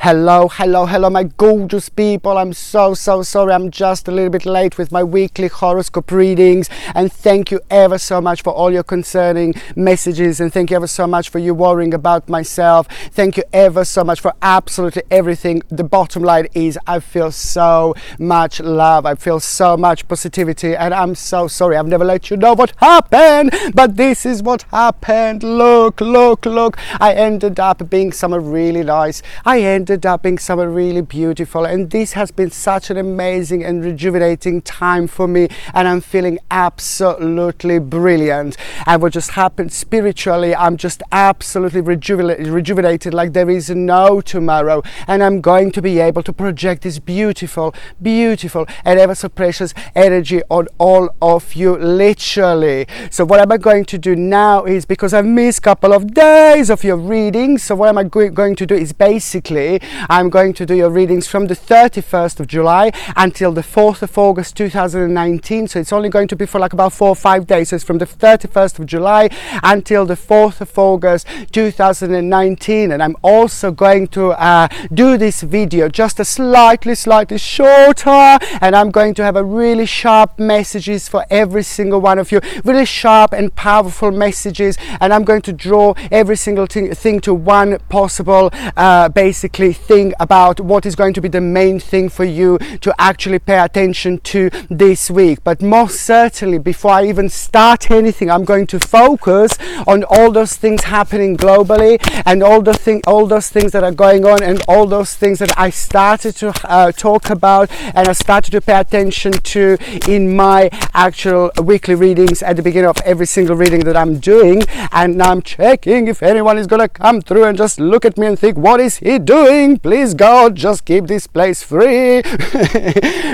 Hello, my gorgeous people. I'm so sorry. I'm just a little bit late with my weekly horoscope readings. And thank you ever so much for all your concerning messages. And thank you ever so much for you worrying about myself. Thank you ever so much for absolutely everything. The bottom line is I feel so much love. I feel so much positivity. And I'm so sorry. I've never let you know what happened. But this is what happened. Look. I ended up being someone really nice. I ended up being someone really beautiful, and this has been such an amazing and rejuvenating time for me, and I'm feeling absolutely brilliant. And what just happened spiritually, I'm just absolutely rejuvenated like there is no tomorrow, and I'm going to be able to project this beautiful and ever so precious energy on all of you, literally. So what am I going to do now is, because I've missed a couple of days of your readings, so what am I going to do is basically I'm going to do your readings from the 31st of July until the 4th of August 2019. So it's only going to be for like about 4 or 5 days. So it's from the 31st of July until the 4th of August 2019. And I'm also going to do this video just a slightly shorter, and I'm going to have a really sharp messages for every single one of you, really sharp and powerful messages, and I'm going to draw every single thing to one possible basically thing about what is going to be the main thing for you to actually pay attention to this week. But most certainly, before I even start anything, I'm going to focus on all those things happening globally, and all those things that are going on, and all those things that I started to talk about and I started to pay attention to in my actual weekly readings at the beginning of every single reading that I'm doing. And now I'm checking if anyone is gonna come through and just look at me and think, what is he doing? Please God, just keep this place free.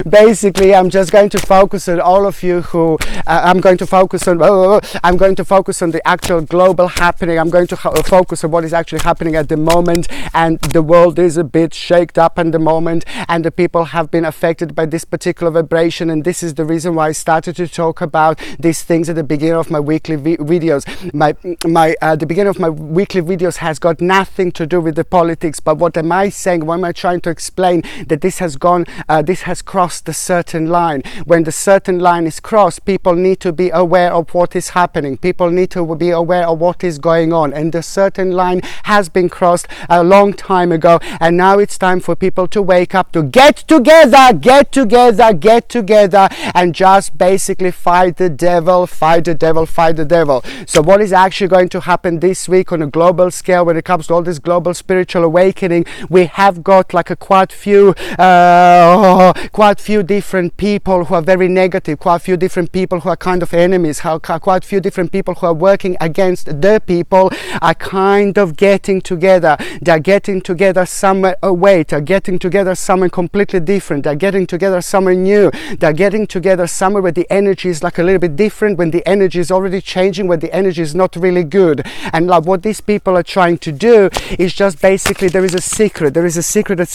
Basically, I'm just going to focus on all of you who I'm going to focus on the actual global happening. I'm going to focus on what is actually happening at the moment, and the world is a bit shaked up at the moment, and the people have been affected by this particular vibration, and this is the reason why I started to talk about these things at the beginning of my weekly videos. The beginning of my weekly videos has got nothing to do with the politics, but what am I saying? What am I trying to explain? That this has crossed a certain line. When the certain line is crossed, people need to be aware of what is happening. People need to be aware of what is going on, and the certain line has been crossed a long time ago, and now it's time for people to wake up, to get together and just basically fight the devil. So what is actually going to happen this week on a global scale when it comes to all this global spiritual awakening? We have got like quite few different people who are very negative, quite a few different people who are kind of enemies, quite a few different people who are working against the people are kind of getting together. They're getting together somewhere away, they're getting together somewhere completely different, they're getting together somewhere new, they're getting together somewhere where the energy is like a little bit different, when the energy is already changing, when the energy is not really good. And like what these people are trying to do is just basically, there is a secret that's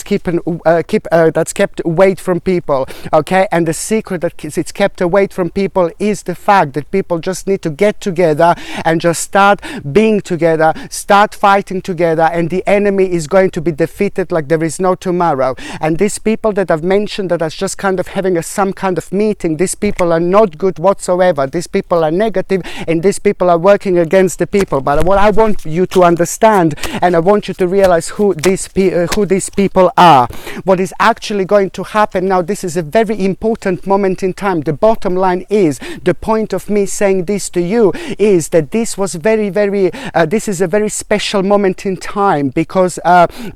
that's kept away from people, okay? And the secret that it's kept away from people is the fact that people just need to get together and just start being together, start fighting together, and the enemy is going to be defeated like there is no tomorrow. And these people that I've mentioned that are just kind of having some kind of meeting, these people are not good whatsoever. These people are negative, and these people are working against the people. But what I want you to understand, and I want you to realize who these people are, what is actually going to happen now. This is a very important moment in time. The bottom line is, the point of me saying this to you is that this was this is a very special moment in time, because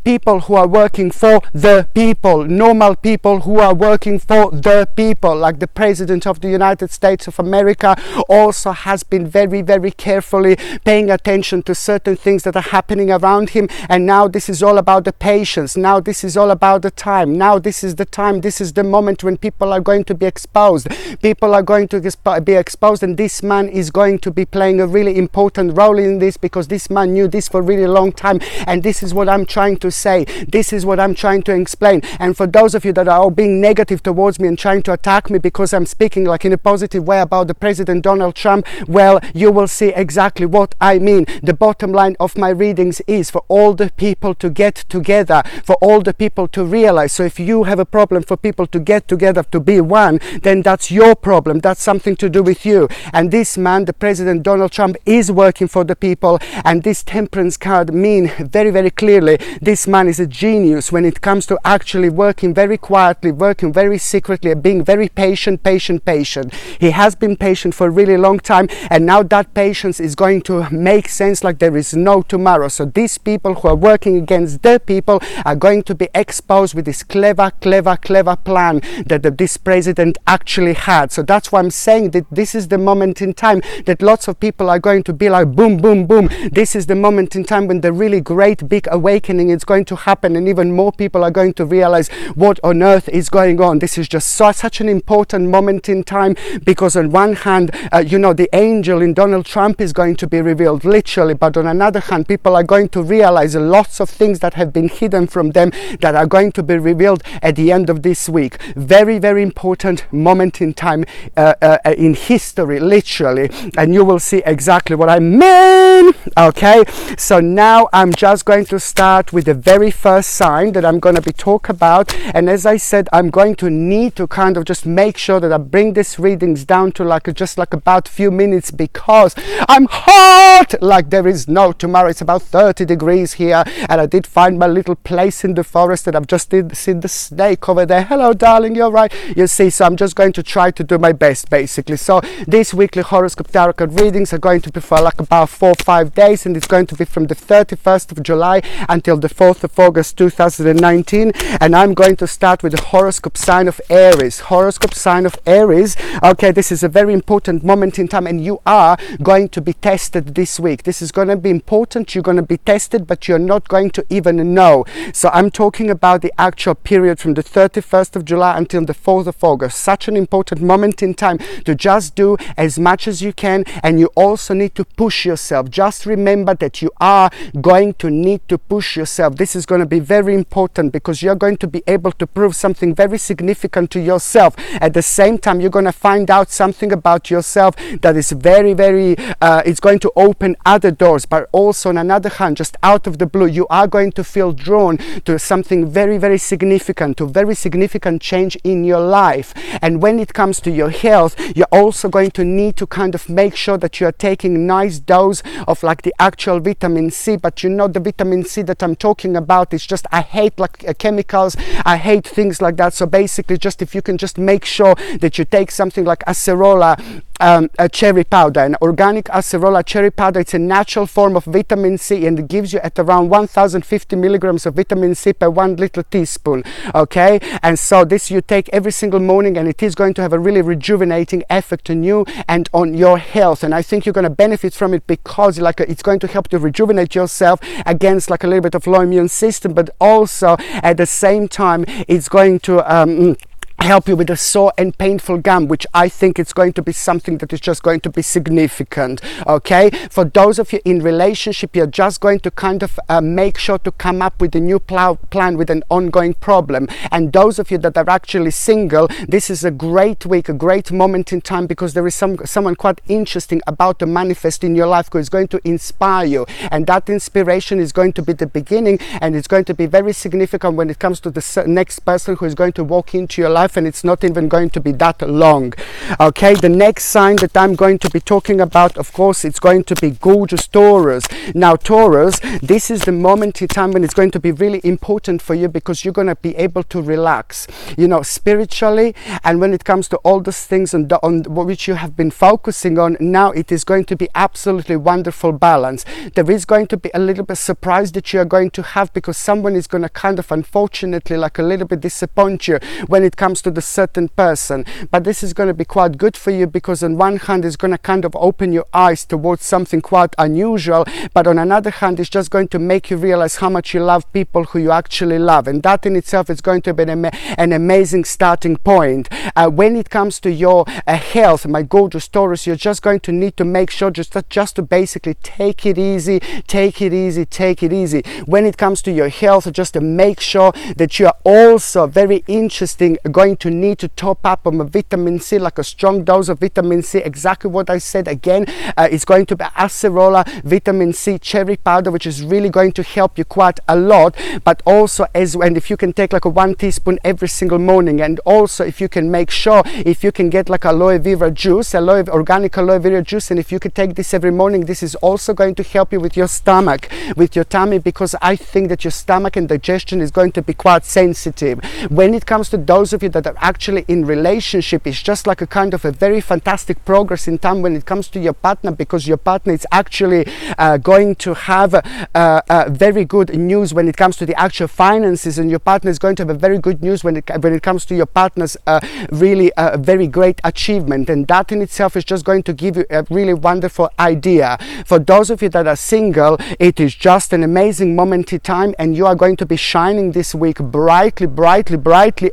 people who are working for the people, normal people who are working for the people, like the President of the United States of America also has been very carefully paying attention to certain things that are happening around him. And now this is all about the patience. Now this is all about the time. Now this is the time, this is the moment when people are going to be exposed. People are going to be exposed, and this man is going to be playing a really important role in this, because this man knew this for a really long time. And this is what I'm trying to say. This is what I'm trying to explain. And for those of you that are all being negative towards me and trying to attack me because I'm speaking like in a positive way about the President Donald Trump, well, you will see exactly what I mean. The bottom line of my readings is for all the people to get together together for all the people to realize. So if you have a problem for people to get together to be one, then that's your problem. That's something to do with you. And this man, the President Donald Trump, is working for the people. And this Temperance card mean very, very clearly, this man is a genius when it comes to actually working very quietly, working very secretly, being very patient. He has been patient for a really long time, and now that patience is going to make sense like there is no tomorrow. So these people who are working against the people are going to be exposed with this clever plan that this president actually had. So that's why I'm saying that this is the moment in time that lots of people are going to be like boom, boom, boom. This is the moment in time when the really great big awakening is going to happen, and even more people are going to realize what on earth is going on. This is just such an important moment in time, because on one hand, you know, the angel in Donald Trump is going to be revealed literally, but on another hand, people are going to realize lots of things that have been hidden from them that are going to be revealed at the end of this week. Very, very important moment in time in history, literally, and you will see exactly what I mean. Okay, so now I'm just going to start with the very first sign that I'm going to be talk about, and as I said, I'm going to need to kind of just make sure that I bring these readings down to just about few minutes, because I'm hot like there is no tomorrow. It's about 30 degrees here, and I did find my little place in the forest, and I've just seen the snake over there. Hello darling, you're right. You see, so I'm just going to try to do my best basically. So these weekly horoscope tarot card readings are going to be for like about 4 or 5 days, and it's going to be from the 31st of July until the 4th of August 2019, and I'm going to start with the horoscope sign of Aries. Horoscope sign of Aries. Okay, this is a very important moment in time, and you are going to be tested this week. This is going to be important. You're going to be tested, but you're not going to even know. So I'm talking about the actual period from the 31st of July until the 4th of August. Such an important moment in time to just do as much as you can, and you also need to push yourself. Just remember that you are going to need to push yourself. This is going to be very important, because you're going to be able to prove something very significant to yourself. At the same time, you're going to find out something about yourself that is very, very it's going to open other doors. But also on another hand, just out of the blue, you are going to feel drawn to something very, very significant, to very significant change in your life. And when it comes to your health, you're also going to need to kind of make sure that you are taking nice dose of like the actual vitamin C. But you know, the vitamin C that I'm talking about is just, I hate like chemicals, I hate things like that. So basically, just if you can just make sure that you take something like acerola a cherry powder, an organic acerola cherry powder. It's a natural form of vitamin C, and it gives you at around 1050 milligrams of vitamin C per 1 little teaspoon. Okay, and so this you take every single morning, and it is going to have a really rejuvenating effect on you and on your health. And I think you're going to benefit from it, because like it's going to help to rejuvenate yourself against like a little bit of low immune system, but also at the same time it's going to help you with a sore and painful gum, which I think it's going to be something that is just going to be significant. Okay, for those of you in relationship, you're just going to kind of make sure to come up with a new plan with an ongoing problem. And those of you that are actually single, this is a great week, a great moment in time, because there is someone quite interesting about to manifest in your life who is going to inspire you, and that inspiration is going to be the beginning, and it's going to be very significant when it comes to the next person who is going to walk into your life, and it's not even going to be that long. Okay, the next sign that I'm going to be talking about, of course, it's going to be gorgeous Taurus. Now Taurus, this is the moment in time when it's going to be really important for you, because you're going to be able to relax, you know, spiritually, and when it comes to all those things on which you have been focusing on, now it is going to be absolutely wonderful balance. There is going to be a little bit surprise that you are going to have, because someone is going to kind of unfortunately like a little bit disappoint you when it comes to the certain person. But this is going to be quite good for you, because on one hand it's going to kind of open your eyes towards something quite unusual, but on another hand it's just going to make you realize how much you love people who you actually love, and that in itself is going to be an amazing starting point. When it comes to your health, my gorgeous Taurus, you're just going to need to make sure just to basically take it easy. When it comes to your health, just to make sure that you are also very interesting going going to need to top up on vitamin C, like a strong dose of vitamin C. Exactly what I said again. It's going to be acerola vitamin C cherry powder, which is really going to help you quite a lot. But also, and if you can take like a 1 teaspoon every single morning, and also if you can make sure, if you can get like aloe vera juice, organic aloe vera juice, and if you could take this every morning, this is also going to help you with your stomach, with your tummy, because I think that your stomach and digestion is going to be quite sensitive. When it comes to those of you that are actually in relationship, it's just like a kind of a very fantastic progress in time when it comes to your partner, because your partner is actually going to have very good news when it comes to the actual finances, and your partner is going to have a very good news when it comes to your partner's really very great achievement, and that in itself is just going to give you a really wonderful idea. For those of you that are single, it is just an amazing moment in time, and you are going to be shining this week brightly,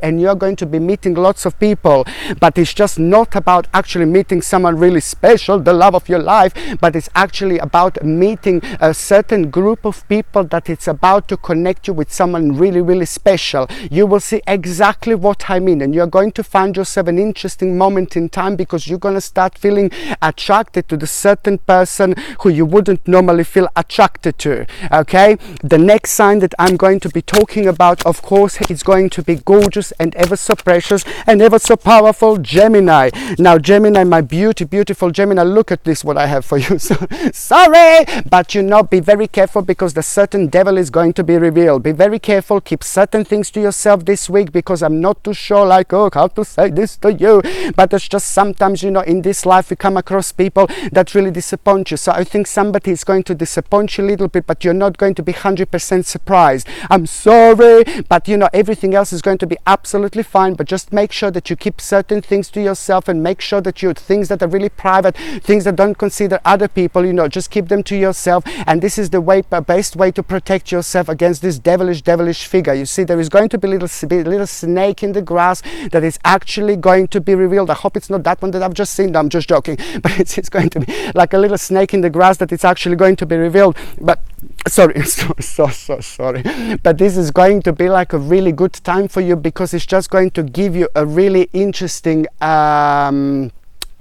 and you are going to be meeting lots of people. But it's just not about actually meeting someone really special, the love of your life, but it's actually about meeting a certain group of people that it's about to connect you with someone really special. You will see exactly what I mean, and you're going to find yourself an interesting moment in time, because you're going to start feeling attracted to the certain person who you wouldn't normally feel attracted to. Okay, the next sign that I'm going to be talking about, of course, is going to be gorgeous and ever so precious and ever so powerful Gemini. Now Gemini, my beautiful Gemini, look at this, what I have for you. So sorry, but be very careful, because the certain devil is going to be revealed. Be very careful, keep certain things to yourself this week, because I'm not too sure how to say this to you, but it's just sometimes in this life we come across people that really disappoint you. So I think somebody is going to disappoint you a little bit, but you're not going to be 100% surprised. I'm sorry, but everything else is going to be absolutely fine. But just make sure that you keep certain things to yourself, and make sure that things that are really private, things that don't consider other people, just keep them to yourself. And this is the best way to protect yourself against this devilish figure. You see, there is going to be a little snake in the grass that is actually going to be revealed. I hope it's not that one that I've just seen. No, I'm just joking, but it's going to be like a little snake in the grass that it's actually going to be revealed. But sorry, so sorry, but this is going to be like a really good time for you, because it's just going to give you a really interesting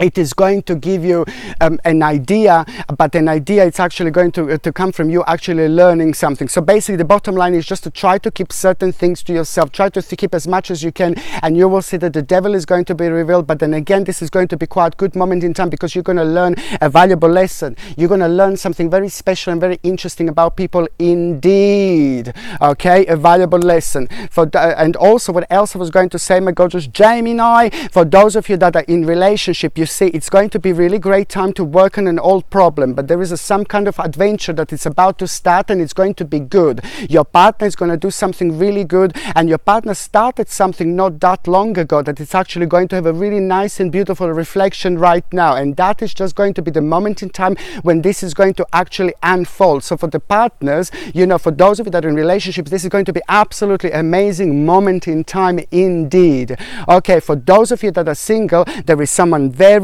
it is going to give you an idea, but an idea it's actually going to come from you actually learning something. So basically the bottom line is just to try to keep certain things to yourself, try to keep as much as you can, and you will see that the devil is going to be revealed. But then again, this is going to be quite a good moment in time, because you're going to learn a valuable lesson. You're going to learn something very special and very interesting about people indeed. Okay, a valuable lesson. And also, what else I was going to say, my gorgeous Gemini, for those of you that are in relationship, you see, it's going to be really great time to work on an old problem, but there is some kind of adventure that it's about to start, and it's going to be good. Your partner is going to do something really good, and your partner started something not that long ago that it's actually going to have a really nice and beautiful reflection right now, and that is just going to be the moment in time when this is going to actually unfold. So for the partners, for those of you that are in relationships, this is going to be absolutely amazing moment in time indeed. Okay, for those of you that are single, there is someone very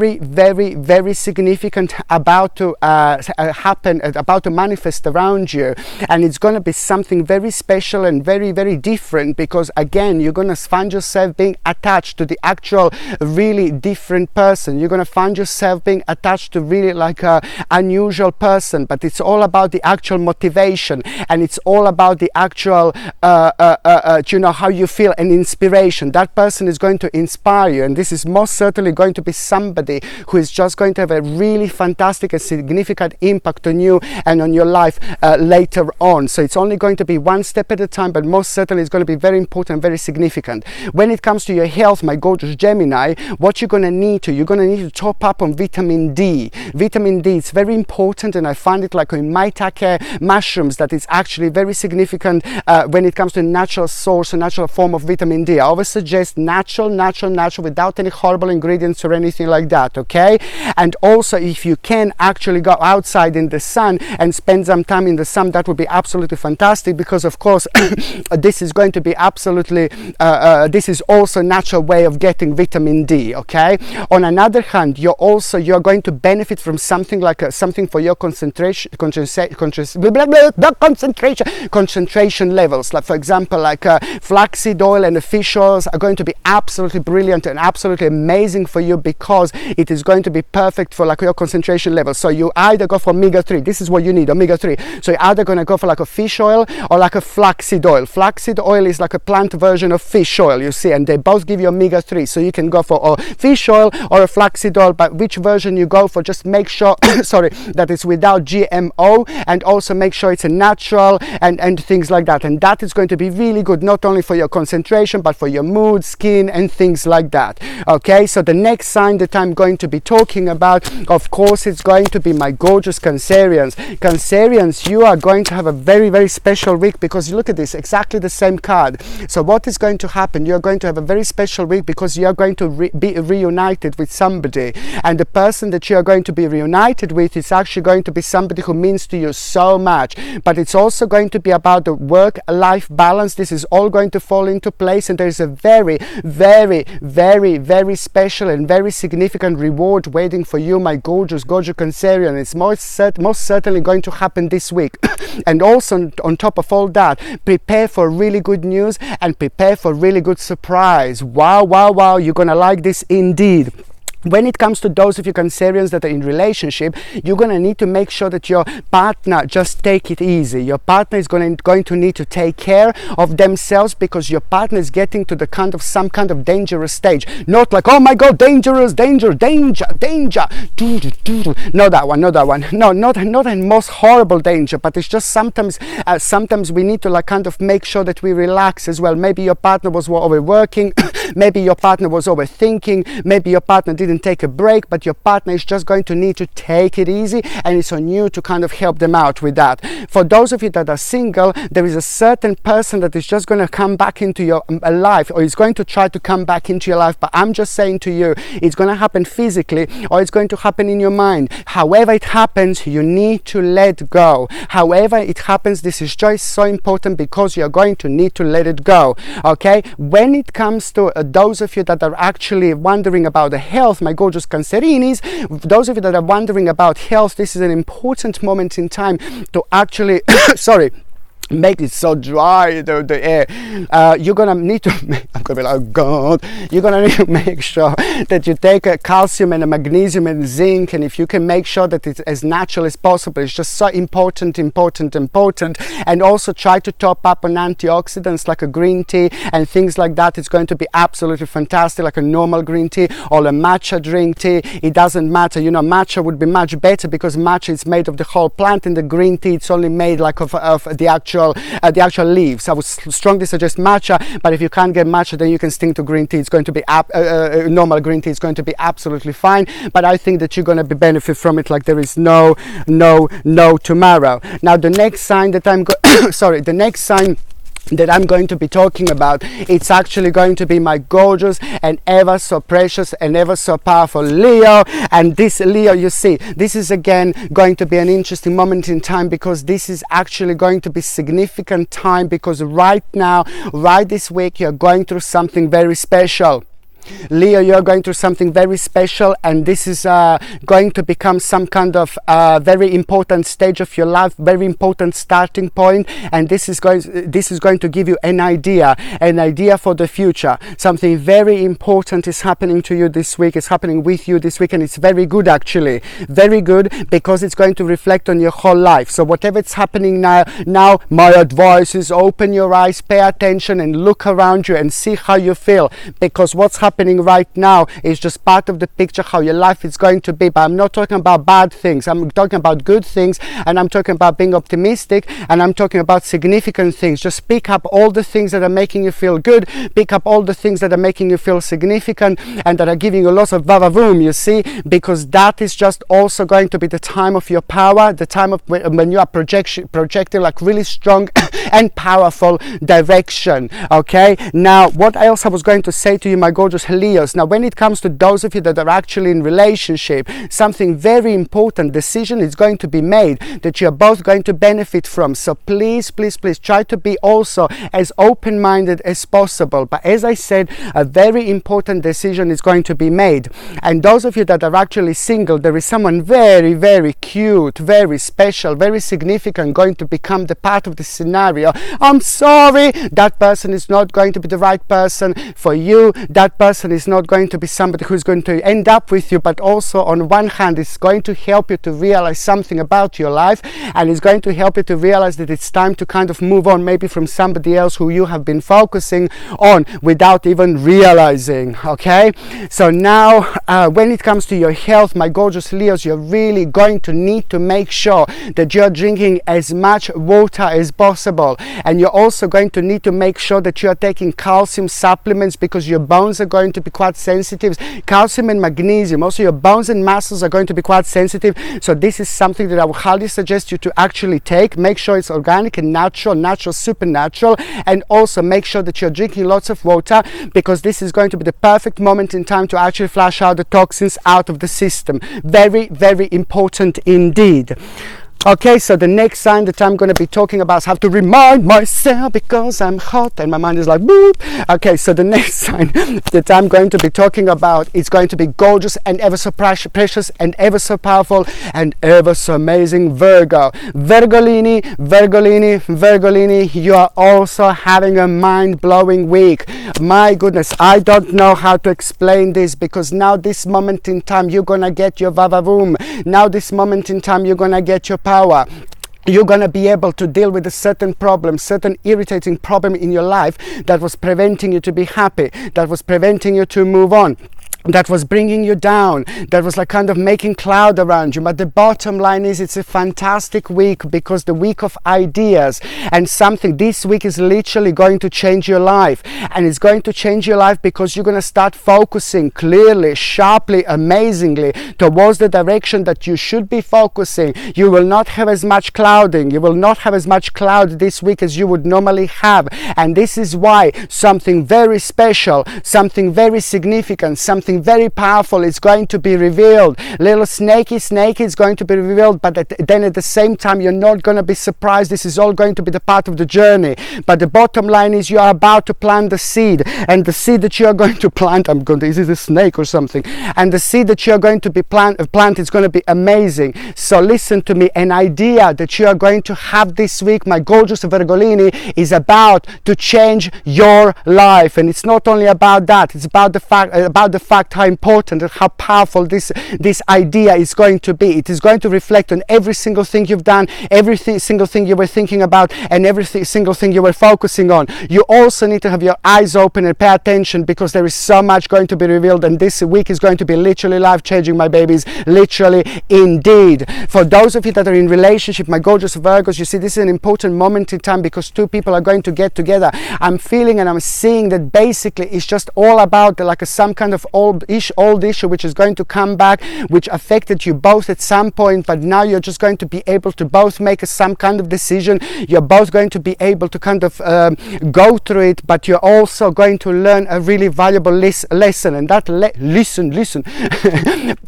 significant about to happen, about to manifest around you, and it's going to be something very special and very different, because again, you're going to find yourself being attached to the actual really different person. You're going to find yourself being attached to really like a unusual person, but it's all about the actual motivation, and it's all about the actual how you feel, and inspiration. That person is going to inspire you, and this is most certainly going to be somebody who is just going to have a really fantastic and significant impact on you and on your life later on. So it's only going to be one step at a time, but most certainly it's going to be very important, very significant. When it comes to your health, my gorgeous Gemini, what you're going to need to top up on vitamin D. Vitamin D is very important, and I find it like in maitake mushrooms that it's actually very significant when it comes to natural source, a natural form of vitamin D. I always suggest natural without any horrible ingredients or anything like that. that, okay? And also, if you can actually go outside in the sun and spend some time in the sun, that would be absolutely fantastic, because of course this is going to be absolutely this is also a natural way of getting vitamin D, okay? On another hand, you're going to benefit from something like something for your concentration levels, like for example, like flaxseed oil and fish oils are going to be absolutely brilliant and absolutely amazing for you, because it is going to be perfect for like your concentration levels. So you either go for omega-3, this is what you need, omega-3. So you're either going to go for like a fish oil or like a flaxseed oil. Flaxseed oil is like a plant version of fish oil, you see, and they both give you omega-3. So you can go for a fish oil or a flaxseed oil, but which version you go for, just make sure sorry, that it's without GMO, and also make sure it's a natural and things like that. And that is going to be really good, not only for your concentration but for your mood, skin and things like that, okay? So the next sign that I'm going to be talking about, of course, it's going to be my gorgeous Cancerians. Cancerians, you are going to have a very, very special week, because you look at this, exactly the same card. So what is going to happen? You're going to have a very special week, because you are going to be reunited with somebody, and the person that you are going to be reunited with is actually going to be somebody who means to you so much. But it's also going to be about the work-life balance. This is all going to fall into place, and there's a very, very, very, very special and very significant reward waiting for you, my gorgeous Cancerian. It's most certainly going to happen this week. And also, on top of all that, prepare for really good news and prepare for really good surprise. Wow, you're gonna like this indeed. When it comes to those of you Cancerians that are in relationship, you're going to need to make sure that your partner just take it easy. Your partner is going to need to take care of themselves, because your partner is getting to the some kind of dangerous stage. Not like, oh my God, dangerous, danger. Not that one. No, not a most horrible danger, but it's just sometimes we need to like kind of make sure that we relax as well. Maybe your partner was overworking, maybe your partner was overthinking, maybe your partner didn't take a break, but your partner is just going to need to take it easy, and it's on you to kind of help them out with that. For those of you that are single, there is a certain person that is just going to come back into your life, or is going to try to come back into your life, but I'm just saying to you, it's going to happen physically, or it's going to happen in your mind. However it happens, you need to let go. However it happens, this is just so important, because you're going to need to let it go, okay? When it comes to those of you that are actually wondering about the health, my gorgeous Cancerinis, those of you that are wondering about health, this is an important moment in time to actually sorry, make it so dry, the air. You're gonna need to I'm gonna be like, oh God, you're gonna need to make sure that you take a calcium and a magnesium and zinc, and if you can make sure that it's as natural as possible, it's just so important. And also try to top up on antioxidants like a green tea and things like that. It's going to be absolutely fantastic, like a normal green tea or a matcha drink tea. It doesn't matter, you know, matcha would be much better, because matcha is made of the whole plant, and the green tea, it's only made like of the actual leaves. I would strongly suggest matcha, but if you can't get matcha, then you can stick to green tea. It's going to be normal green tea. It's going to be absolutely fine, but I think that you're going to benefit from it like there is no tomorrow. Now the next sign that I'm going to be talking about, it's actually going to be my gorgeous and ever so precious and ever so powerful Leo. And this Leo, you see, this is again going to be an interesting moment in time, because this is actually going to be significant time, because right now, right this week, you're going through something very special. Leo, you're going through something very special, and this is going to become some kind of very important stage of your life, very important starting point, and this is going to give you an idea for the future. Something very important is happening to you this week. It's happening with you this week, and it's very good, actually, very good, because it's going to reflect on your whole life. So whatever it's happening now, my advice is open your eyes, pay attention, and look around you and see how you feel, because what's happening right now is just part of the picture how your life is going to be. But I'm not talking about bad things, I'm talking about good things, and I'm talking about being optimistic, and I'm talking about significant things. Just pick up all the things that are making you feel good, pick up all the things that are making you feel significant and that are giving you lots of vavavoom, you see, because that is just also going to be the time of your power, the time of when you are projecting like really strong and powerful direction. Okay, now what else I was going to say to you, my gorgeous gorgeous Leos. Now, when it comes to those of you that are actually in relationship, something very important decision is going to be made that you're both going to benefit from. So please, please, please try to be also as open-minded as possible. But as I said, a very important decision is going to be made. And those of you that are actually single, there is someone very, very cute, very special, very significant going to become the part of the scenario. I'm sorry, that person is not going to be the right person for you. That person is not going to be somebody who's going to end up with you, but also on one hand it's going to help you to realize something about your life, and it's going to help you to realize that it's time to kind of move on maybe from somebody else who you have been focusing on without even realizing. Okay, so now when it comes to your health, my gorgeous Leos, you're really going to need to make sure that you're drinking as much water as possible, and you're also going to need to make sure that you're taking calcium supplements because your bones are going to be quite sensitive. Calcium and magnesium, also your bones and muscles are going to be quite sensitive. So this is something that I would highly suggest you to actually take. Make sure it's organic and natural, supernatural, and also make sure that you're drinking lots of water, because this is going to be the perfect moment in time to actually flush out the toxins out of the system. Very, very important indeed. Okay, so the next sign that I'm going to be talking about, I have to remind myself because I'm hot and my mind is like boop. Okay, so the next sign that I'm going to be talking about is going to be gorgeous and ever so precious and ever so powerful and ever so amazing Virgo. Virgolini, you are also having a mind-blowing week. My goodness, I don't know how to explain this, because now this moment in time you're going to get your vavavoom. Now this moment in time you're going to get your power. You're going to be able to deal with a certain problem, certain irritating problem in your life that was preventing you to be happy, that was preventing you to move on, that was bringing you down, that was like kind of making cloud around you. But the bottom line is it's a fantastic week, because the week of ideas and something, this week is literally going to change your life. And it's going to change your life because you're going to start focusing clearly, sharply, amazingly towards the direction that you should be focusing. You will not have as much clouding. You will not have as much cloud this week as you would normally have. And this is why something very special, something very significant, something very powerful is going to be revealed. Little snaky is going to be revealed, but then at the same time you're not going to be surprised. This is all going to be the part of the journey. But the bottom line is you are about to plant the seed, and the seed that you are going to plant, is it a snake or something? And the seed that you are going to be plant is going to be amazing. So listen to me, an idea that you are going to have this week, my gorgeous Virgolini, is about to change your life. And it's not only about that, it's about the fact how important and how powerful this idea is going to be. It is going to reflect on every single thing you've done, every single thing you were thinking about, and every single thing you were focusing on. You also need to have your eyes open and pay attention, because there is so much going to be revealed, and this week is going to be literally life-changing, my babies, literally indeed. For those of you that are in relationship, my gorgeous Virgos, you see this is an important moment in time, because two people are going to get together. I'm feeling and I'm seeing that basically it's just all about some kind of old issue which is going to come back, which affected you both at some point, but now you're just going to be able to both make some kind of decision. You're both going to be able to kind of go through it, but you're also going to learn a really valuable lesson, and that listen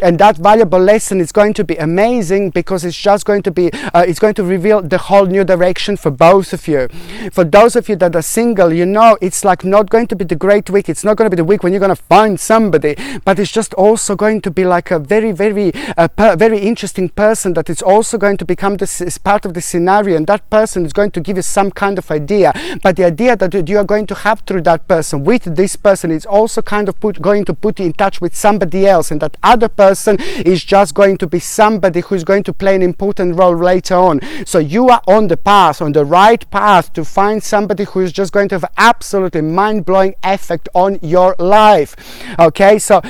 and that valuable lesson is going to be amazing, because it's just going to be it's going to reveal the whole new direction for both of you. For those of you that are single, you know it's like not going to be the great week. It's not going to be the week when you're going to find somebody, but it's just also going to be like a very, very very interesting person that is also going to become this part of the scenario, and that person is going to give you some kind of idea. But the idea that you are going to have through that person, with this person, is also kind of going to put you in touch with somebody else, and that other person is just going to be somebody who is going to play an important role later on. So you are on the path, on the right path, to find somebody who is just going to have absolutely mind-blowing effect on your life. Okay, so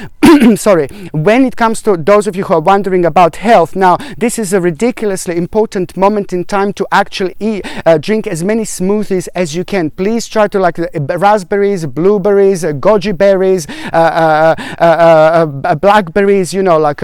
sorry, when it comes to those of you who are wondering about health, now this is a ridiculously important moment in time to actually drink as many smoothies as you can. Please try to like raspberries, blueberries, goji berries, blackberries, you know, like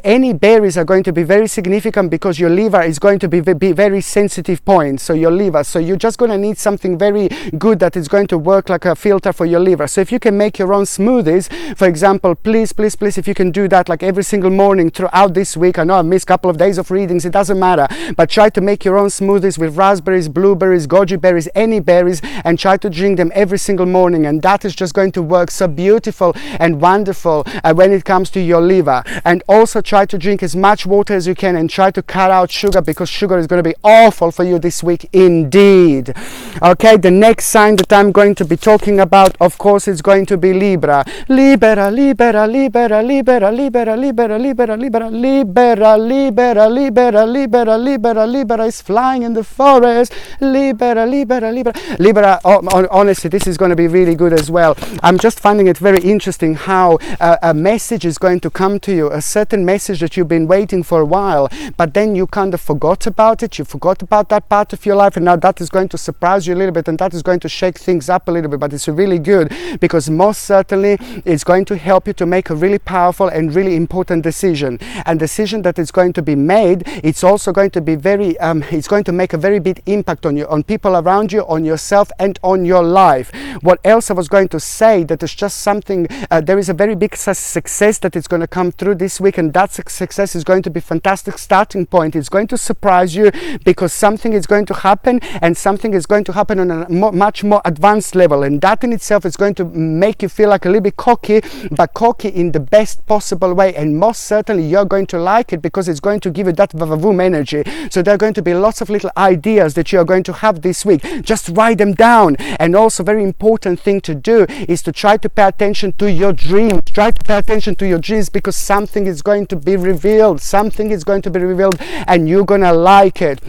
any berries are going to be very significant because your liver is going to be very sensitive point. So your liver, so you're just going to need something very good that is going to work like a filter for your liver. So if you can make your own smoothies, for example, please, if you can do that like every single morning throughout this week. I know I missed a couple of days of readings, it doesn't matter, but try to make your own smoothies with raspberries, blueberries, goji berries, any berries, and try to drink them every single morning, and that is just going to work so beautiful and wonderful when it comes to your liver. And also try to drink as much water as you can, and try to cut out sugar, because sugar is going to be awful for you this week indeed. Okay, the next sign that I'm going to be talking about, of course, is going to be Libra. Libra, Libra, Libra, Libra, Libra, Libra, Libra, Libra, Libra, Libra, Libra, Libra, Libra, Libra is flying in the forest. Libra, Libra, Libra, Libra. Honestly, this is going to be really good as well. I'm just finding it very interesting how a message is going to come to you, a certain message that you've been waiting for a while, but then you kind of forgot about it. You forgot about that part of your life, and now that is going to surprise you a little bit, and that is going to shake things up a little bit. But it's really good, because most certainly it's going to help you to make a really powerful and really important decision, and decision that is going to be made. It's also going to be very it's going to make a very big impact on you, on people around you, on yourself, and on your life. What else I was going to say, that is just something, there is a very big success that is going to come through this week, and that success is going to be fantastic starting point. It's going to surprise you, because something is going to happen, and something is going to happen on a much more advanced level, and that in itself is going to make you feel like a little bit cocky, but cocky in the best possible way. And most certainly you're going to like it, because it's going to give you that vavavoom energy. So there are going to be lots of little ideas that you're going to have this week. Just write them down. And also, very important thing to do is to try to pay attention to your dreams. Try to pay attention to your dreams, because something is going to be revealed. Something is going to be revealed, and you're gonna like it.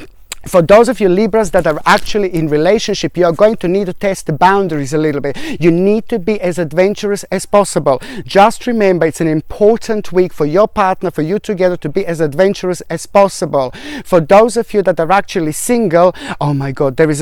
For those of you Libras that are actually in relationship, you are going to need to test the boundaries a little bit. You need to be as adventurous as possible. Just remember, it's an important week for your partner, for you together, to be as adventurous as possible. For those of you that are actually single, oh my God, there is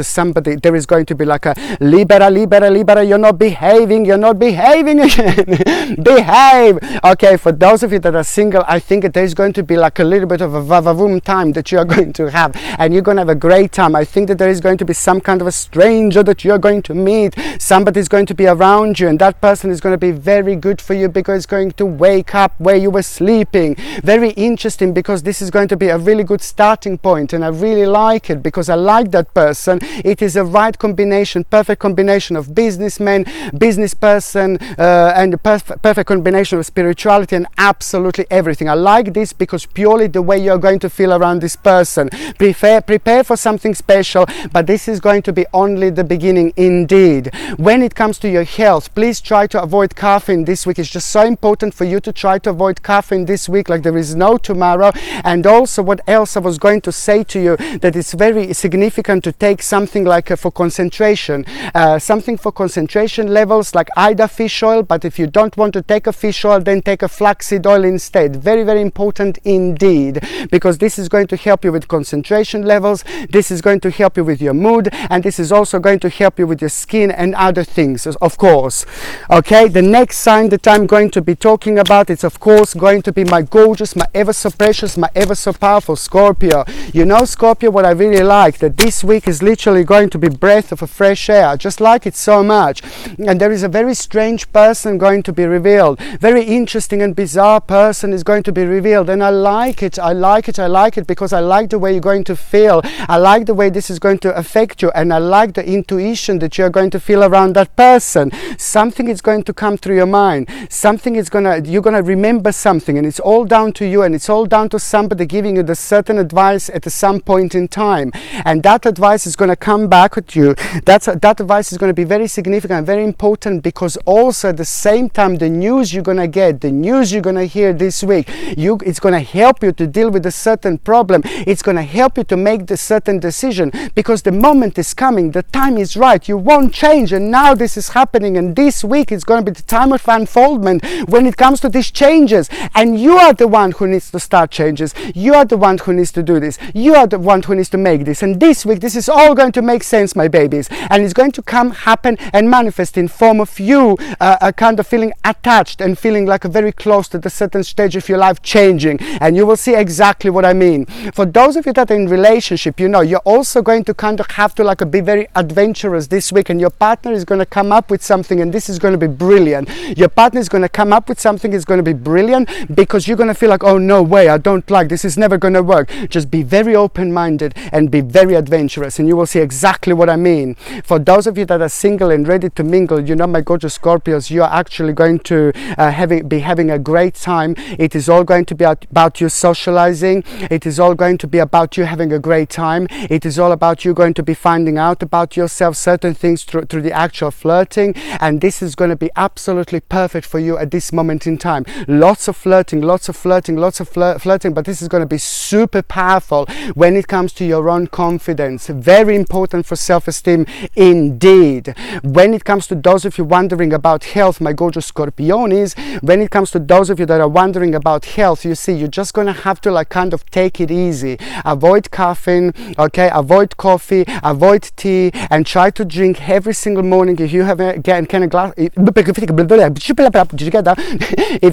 going to be like a Libra, Libra, Libra, you're not behaving again. Behave. Okay, for those of you that are single, I think there's going to be like a little bit of a vavavoom time that you are going to have, and you're going to have a great time. I think that there is going to be some kind of a stranger that you're going to meet. Somebody is going to be around you, and that person is going to be very good for you, because it's going to wake up where you were sleeping. Very interesting, because this is going to be a really good starting point, and I really like it, because I like that person. It is a right combination, perfect combination of businessman, business person, and a perfect combination of spirituality and absolutely everything. I like this because purely the way you're going to feel around this person. Prepare for something special, but this is going to be only the beginning indeed. When it comes to your health, please try to avoid caffeine this week. It's just so important for you to try to avoid caffeine this week, like there is no tomorrow. And also, what else I was going to say to you, that it's very significant to take something like for concentration, something for concentration levels, like either fish oil, but if you don't want to take a fish oil, then take a flaxseed oil instead. Very, very important indeed, because this is going to help you with concentration levels, this is going to help you with your mood, and this is also going to help you with your skin and other things, of course. Okay, the next sign that I'm going to be talking about, it's of course going to be my gorgeous, my ever so precious, my ever so powerful Scorpio. You know, Scorpio, what I really like, that this week is literally going to be breath of a fresh air. I just like it so much. And there is a very strange person going to be revealed. Very interesting and bizarre person is going to be revealed, and I like it. I like it because I like the way you're going to feel. I like the way this is going to affect you, and I like the intuition that you're going to feel around that person. Something is going to come through your mind. Something is you're gonna remember something, and it's all down to you, and it's all down to somebody giving you the certain advice at some point in time, and that advice is going to come back at you. That advice is going to be very significant, very important, because also at the same time, the news you're going to get, the news you're going to hear this week, it's going to help you to deal with a certain problem. It's going to help you to make a certain decision, because the moment is coming, the time is right, you won't change, and now this is happening, and this week is going to be the time of unfoldment when it comes to these changes, and you are the one who needs to start changes, you are the one who needs to do this, you are the one who needs to make this, and this week this is all going to make sense, my babies, and it's going to come, happen, and manifest in form of you kind of feeling attached and feeling like very close to the certain stage of your life changing, and you will see exactly what I mean. For those of you that are in relationship, you know, you're also going to kind of have to like be very adventurous this week, and your partner is going to come up with something, and this is going to be brilliant. Your partner is going to come up with something, is going to be brilliant, because you're going to feel like, oh no way, I don't like this, is never going to work. Just be very open-minded and be very adventurous, and you will see exactly what I mean. For those of you that are single and ready to mingle, you know, my gorgeous Scorpios, you are actually going to be having a great time. It is all going to be about you socializing. It is all going to be about you having a great time. It is all about you going to be finding out about yourself, certain things through the actual flirting, and this is going to be absolutely perfect for you at this moment in time. Lots of flirting, lots of flirting, lots of flirting, but this is going to be super powerful when it comes to your own confidence. Very important for self-esteem indeed. When it comes to those of you wondering about health, my gorgeous Scorpionis, when it comes to those of you that are wondering about health, you see, you're just going to have to like kind of take it easy. Avoid caffeine, okay, avoid coffee, avoid tea, and try to drink every single morning. If you have a glass, if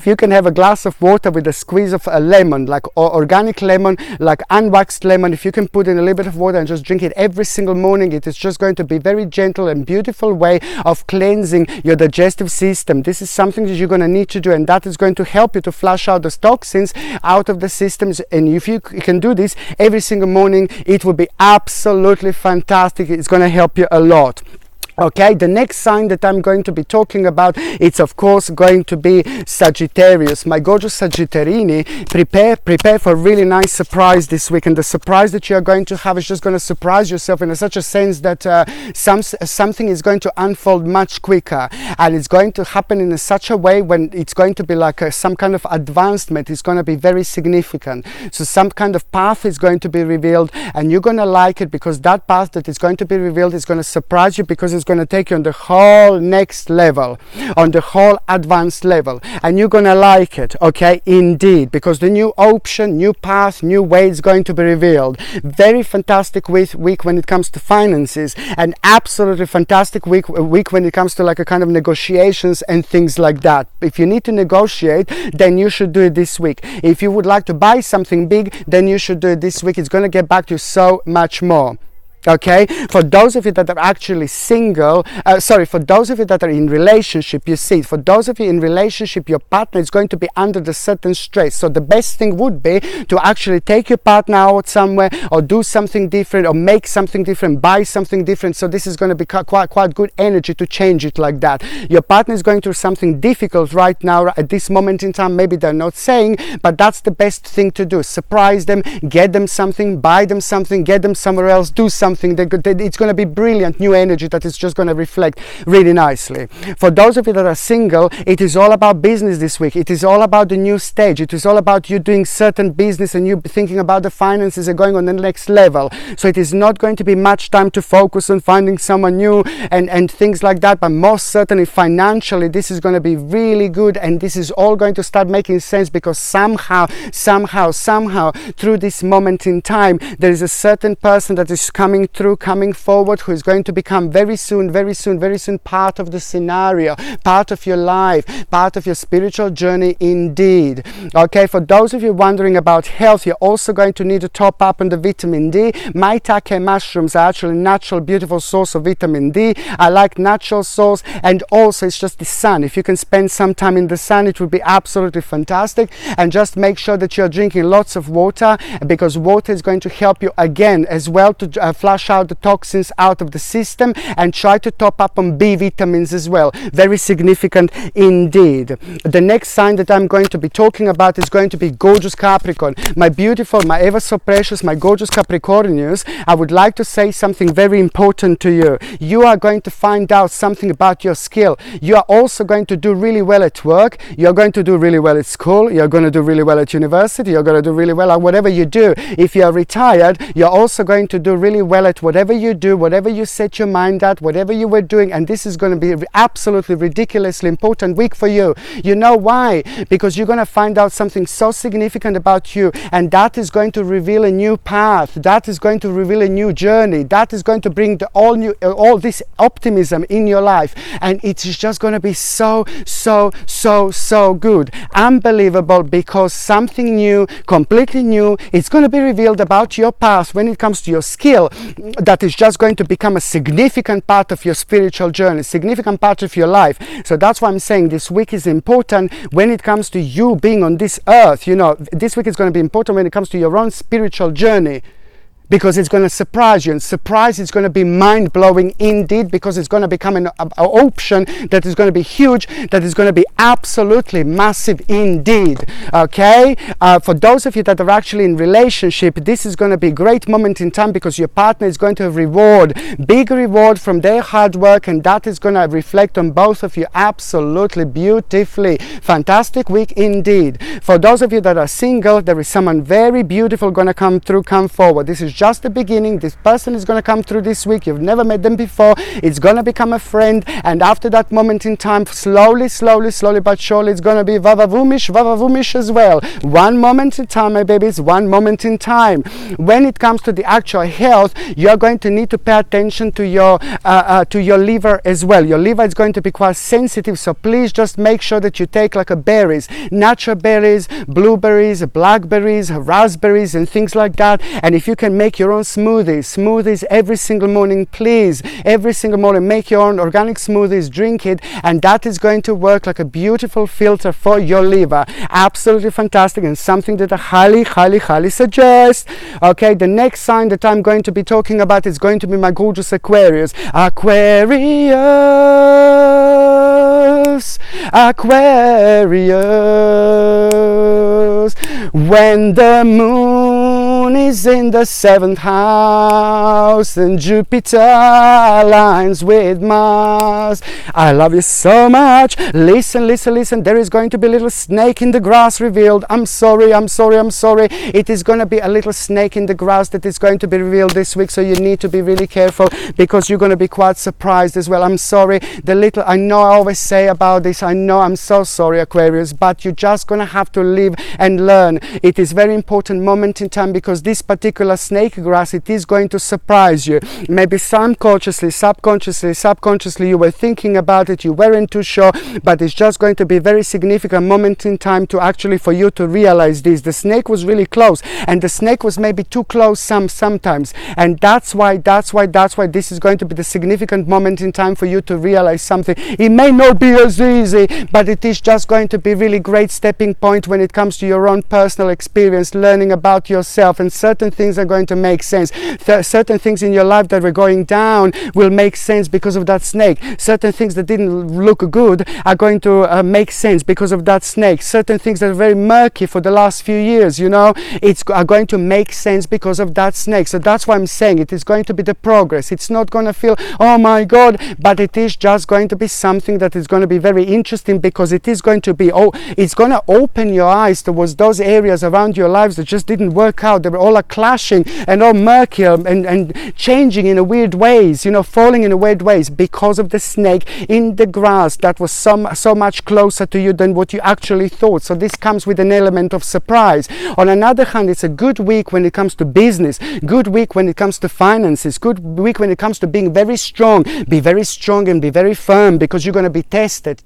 you can have a glass of water with a squeeze of a lemon, like organic lemon, like unwaxed lemon, if you can put in a little bit of water and just drink it every single morning, it is just going to be very gentle and beautiful way of cleansing your digestive system. This is something that you're going to need to do, and that is going to help you to flush out the toxins out of the systems. And if you can do this every single morning, it will be absolutely fantastic. It's going to help you a lot. Okay, the next sign that I'm going to be talking about, it's of course going to be Sagittarius. My gorgeous Sagittarini, prepare for a really nice surprise this week, and the surprise that you are going to have is just going to surprise yourself in such a sense that something is going to unfold much quicker, and it's going to happen in such a way when it's going to be like some kind of advancement. It's going to be very significant. So some kind of path is going to be revealed, and you're going to like it, because that path that is going to be revealed is going to surprise you, because it's going to take you on the whole next level, on the whole advanced level, and you're going to like it, okay, indeed, because the new option, new path, new way is going to be revealed. Very fantastic week when it comes to finances, and absolutely fantastic week when it comes to like a kind of negotiations and things like that. If you need to negotiate, then you should do it this week. If you would like to buy something big, then you should do it this week. It's going to get back to you so much more. Okay, for those of you that are actually single, for those of you that are in relationship, you see, for those of you in relationship, your partner is going to be under the certain stress. So the best thing would be to actually take your partner out somewhere, or do something different, or make something different, buy something different. So this is going to be quite good energy to change it like that. Your partner is going through something difficult right now at this moment in time. Maybe they're not saying, but that's the best thing to do. Surprise them, get them something, buy them something, get them somewhere else, do something. It's going to be brilliant new energy that is just going to reflect really nicely. For those of you that are single, it is all about business this week. It is all about the new stage. It is all about you doing certain business, and you thinking about the finances and going on the next level. So it is not going to be much time to focus on finding someone new and things like that, but most certainly financially this is going to be really good, and this is all going to start making sense, because somehow through this moment in time, there is a certain person that is coming forward, who is going to become very soon part of the scenario, part of your life, part of your spiritual journey indeed. Okay, for those of you wondering about health, you're also going to need to top up on the vitamin D. Maitake mushrooms are actually natural, beautiful source of vitamin D. I like natural source, and also it's just the sun. If you can spend some time in the sun, it would be absolutely fantastic. And just make sure that you're drinking lots of water, because water is going to help you again as well to flush out the toxins out of the system, and try to top up on B vitamins as well. Very significant indeed. The next sign that I'm going to be talking about is going to be gorgeous Capricorn. My beautiful, my ever so precious, my gorgeous Capricornians, I would like to say something very important to you. You are going to find out something about your skill. You are also going to do really well at work. You're going to do really well at school. You're going to do really well at university. You're going to do really well at whatever you do. If you're retired, you're also going to do really well at whatever you do, whatever you set your mind at, whatever you were doing. And this is going to be absolutely ridiculously important week for you. You know why? Because you're going to find out something so significant about you, and that is going to reveal a new path. That is going to reveal a new journey. That is going to bring the all this optimism in your life, and it's just going to be so good, unbelievable, because something new, completely new, it's going to be revealed about your path when it comes to your skill. That is just going to become a significant part of your spiritual journey, significant part of your life. So that's why I'm saying this week is important when it comes to you being on this earth. You know, this week is going to be important when it comes to your own spiritual journey, because it's going to surprise you, and surprise is going to be mind-blowing indeed, because it's going to become an option that is going to be huge, that is going to be absolutely massive indeed. Okay, for those of you that are actually in relationship, this is going to be a great moment in time, because your partner is going to reward, big reward from their hard work, and that is going to reflect on both of you absolutely beautifully. Fantastic week indeed. For those of you that are single, there is someone very beautiful going to come forward. This is just the beginning. This person is going to come through this week. You've never met them before. It's going to become a friend, and after that moment in time, slowly but surely, it's going to be vavavumish as well. One moment in time, my babies, one moment in time. When it comes to the actual health, you're going to need to pay attention to your liver as well. Your liver is going to be quite sensitive, so please just make sure that you take like a berries, natural berries, blueberries, blackberries, raspberries, and things like that. And if you can make your own smoothies every single morning, please. Every single morning, make your own organic smoothies, drink it, and that is going to work like a beautiful filter for your liver. Absolutely fantastic, and something that I highly suggest. Okay, the next sign that I'm going to be talking about is going to be my gorgeous Aquarius. Aquarius. When the moon is in the 7th house and Jupiter aligns with Mars. I love you so much. Listen. There is going to be a little snake in the grass revealed. I'm sorry. It is going to be a little snake in the grass that is going to be revealed this week, so you need to be really careful, because you're going to be quite surprised as well. I'm sorry. I know I always say about this. I know, I'm so sorry, Aquarius, but you're just going to have to live and learn. It is very important moment in time, because this particular snake grass, it is going to surprise you. Maybe subconsciously you were thinking about it, you weren't too sure, but it's just going to be a very significant moment in time to actually for you to realize this. The snake was really close, and the snake was maybe too close sometimes, and that's why this is going to be the significant moment in time for you to realize something. It may not be as easy, but it is just going to be really great stepping point when it comes to your own personal experience, learning about yourself, and certain things are going to make sense. Certain things in your life that were going down will make sense because of that snake. Certain things that didn't look good are going to make sense because of that snake. Certain things that are very murky for the last few years, are going to make sense because of that snake. So that's why I'm saying it is going to be the progress. It's not going to feel, oh my God, but it is just going to be something that is going to be very interesting, because it is going to be, it's going to open your eyes towards those areas around your lives that just didn't work out. They were all clashing and all murky and changing in a weird ways, falling in a weird ways because of the snake in the grass that was so much closer to you than what you actually thought. So this comes with an element of surprise. On another hand, it's a good week when it comes to business, good week when it comes to finances, good week when it comes to being very strong. Be very strong and be very firm, because you're going to be tested.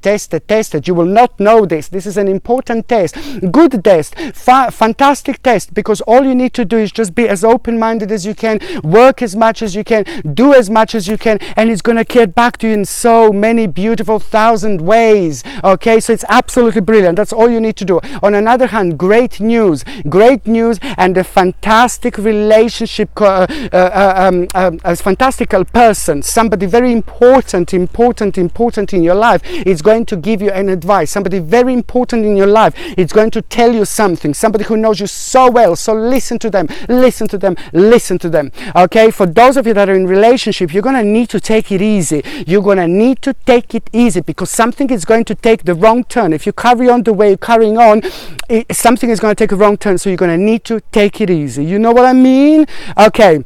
You will not know this. This is an important test, good test, fantastic test, because all you need to do is just be as open-minded as you can, work as much as you can, do as much as you can, and it's going to get back to you in so many beautiful 1,000 ways. Okay, so it's absolutely brilliant. That's all you need to do. On another hand, great news and a fantastic relationship, a fantastical person, somebody very important in your life. It's going to give you an advice. Somebody very important in your life. It's going to tell you something. Somebody who knows you so well. So listen to them. Okay, for those of you that are in relationship, you're going to need to take it easy. You're going to need to take it easy, because something is going to take the wrong turn. If you carry on the way you're carrying on, something is going to take a wrong turn. So you're going to need to take it easy. You know what I mean? Okay.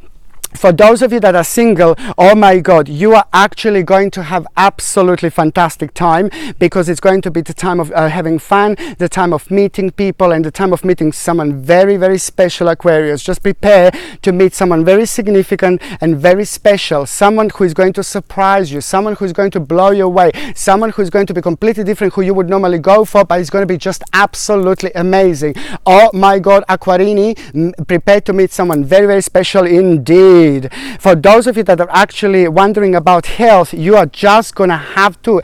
For those of you that are single, oh my God, you are actually going to have absolutely fantastic time, because it's going to be the time of having fun, the time of meeting people, and the time of meeting someone very, very special, Aquarius. Just prepare to meet someone very significant and very special, someone who is going to surprise you, someone who is going to blow you away, someone who is going to be completely different who you would normally go for, but it's going to be just absolutely amazing. Oh my God, Aquarini, prepare to meet someone very, very special indeed. For those of you that are actually wondering about health, you are just gonna have to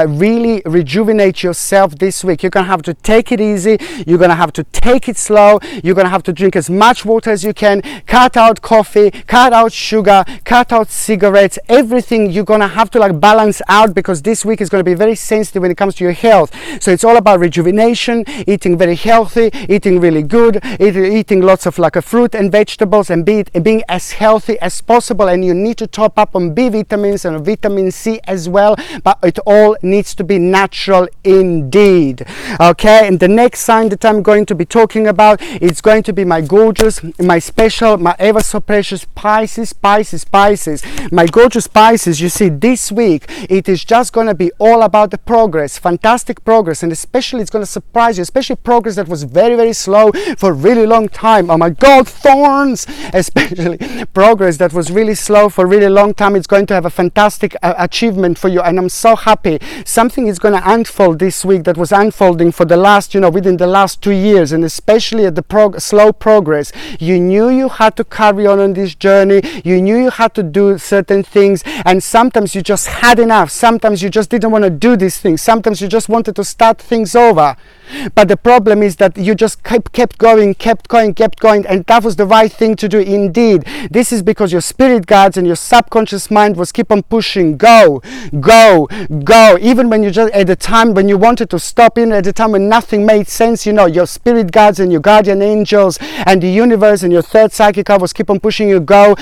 really rejuvenate yourself this week. You're gonna have to take it easy. You're gonna have to take it slow. You're gonna have to drink as much water as you can. Cut out coffee, cut out sugar, cut out cigarettes, everything. You're gonna have to like balance out, because this week is gonna be very sensitive when it comes to your health. So it's all about rejuvenation, eating very healthy, eating really good, eating lots of like fruit and vegetables, and being as healthy as possible. And you need to top up on B vitamins and vitamin C as well, but it all needs to be natural indeed. Okay, and the next sign that I'm going to be talking about, it's going to be my gorgeous, my special, my ever so precious Pisces. My gorgeous Pisces, you see, this week it is just going to be all about the progress, fantastic progress, and especially it's going to surprise you, especially progress that was very, very slow for a really long time. Oh my God, thorns, especially progress that was really slow for a really long time. It's going to have a fantastic achievement for you, and I'm so happy. Something is going to unfold this week that was unfolding for the last, within the last 2 years, and especially at the slow progress. You knew you had to carry on this journey. You knew you had to do certain things, and sometimes you just had enough. Sometimes you just didn't want to do these things. Sometimes you just wanted to start things over. But the problem is that you just kept going, and that was the right thing to do indeed. This is because your spirit guides and your subconscious mind was keep on pushing, go, even when you just, at the time when you wanted to stop, at the time when nothing made sense, your spirit guides and your guardian angels and the universe and your third psychic hour was keep on pushing you, go.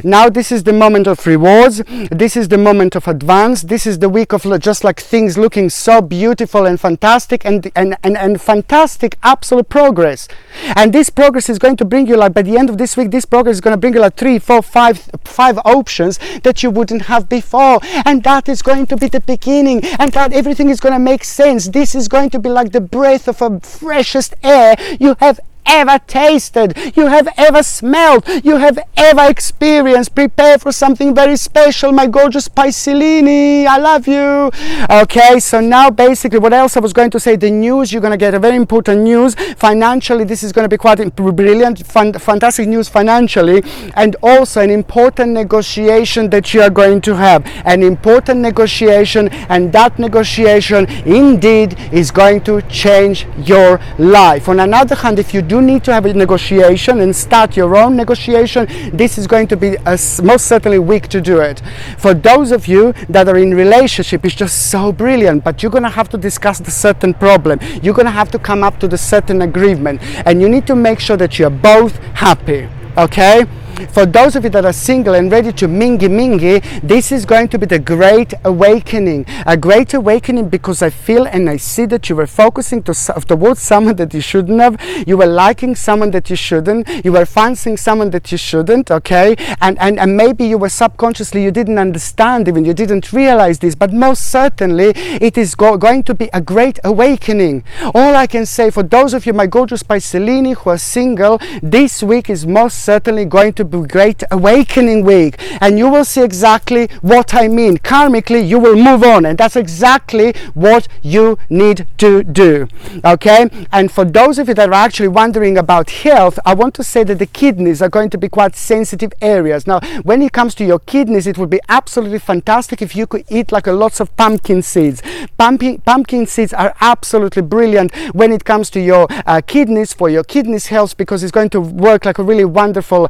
Now this is the moment of rewards. This is the moment of advance. This is the week of just like things looking so beautiful and fantastic, and fantastic absolute progress. And this progress is going to bring you, like by the end of this week, this progress is going to bring you like 3, 4, 5 options that you wouldn't have before, and that is going to be the beginning, and that everything is going to make sense. This is going to be like the breath of a freshest air you have ever tasted, you have ever smelled, you have ever experienced. Prepare for something very special, my gorgeous Piscelini. I love you. Okay, so now basically what else I was going to say, the news, you're going to get a very important news financially. This is going to be quite brilliant, fantastic news financially, and also an important negotiation that you are going to have, an important negotiation, and that negotiation indeed is going to change your life. On another hand, if you do need to have a negotiation and start your own negotiation, this is going to be most certainly week to do it. For those of you that are in relationship, it's just so brilliant, but you're going to have to discuss the certain problem. You're going to have to come up to the certain agreement, and you need to make sure that you're both happy. Okay? For those of you that are single and ready to mingy, this is going to be the great awakening. A great awakening, because I feel and I see that you were focusing towards someone that you shouldn't have. You were liking someone that you shouldn't. You were fancying someone that you shouldn't, okay? And maybe you were subconsciously, you didn't understand even, you didn't realize this, but most certainly it is going to be a great awakening. All I can say, for those of you, my gorgeous Piscelini, who are single, this week is most certainly going to to be a great awakening week, and you will see exactly what I mean. Karmically, you will move on, and that's exactly what you need to do. Okay, and for those of you that are actually wondering about health, I want to say that the kidneys are going to be quite sensitive areas. Now, when it comes to your kidneys, it would be absolutely fantastic if you could eat like lots of pumpkin seeds. Pumpkin seeds are absolutely brilliant when it comes to your kidneys, for your kidneys health, because it's going to work like a really wonderful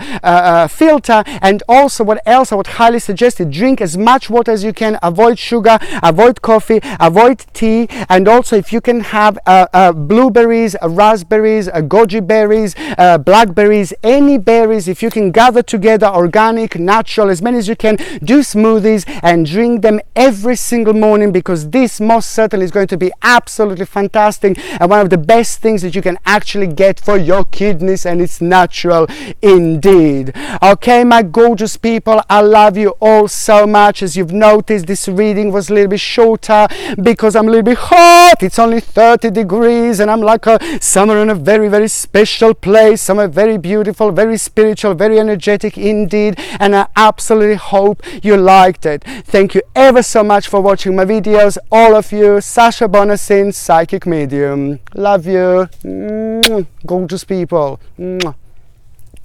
filter. And also, what else I would highly suggest is drink as much water as you can, avoid sugar, avoid coffee, avoid tea, and also if you can have blueberries, raspberries, goji berries, blackberries, any berries, if you can gather together, organic, natural, as many as you can, do smoothies and drink them every single morning, because this most certainly is going to be absolutely fantastic and one of the best things that you can actually get for your kidneys, and it's natural indeed. Okay, my gorgeous people, I love you all so much. As you've noticed, this reading was a little bit shorter because I'm a little bit hot. It's only 30 degrees and I'm like somewhere in a very, very special place, somewhere very beautiful, very spiritual, very energetic indeed, and I absolutely hope you liked it. Thank you ever so much for watching my videos, all of you. Sasha Bonasin, Psychic Medium. Love you. Gorgeous people.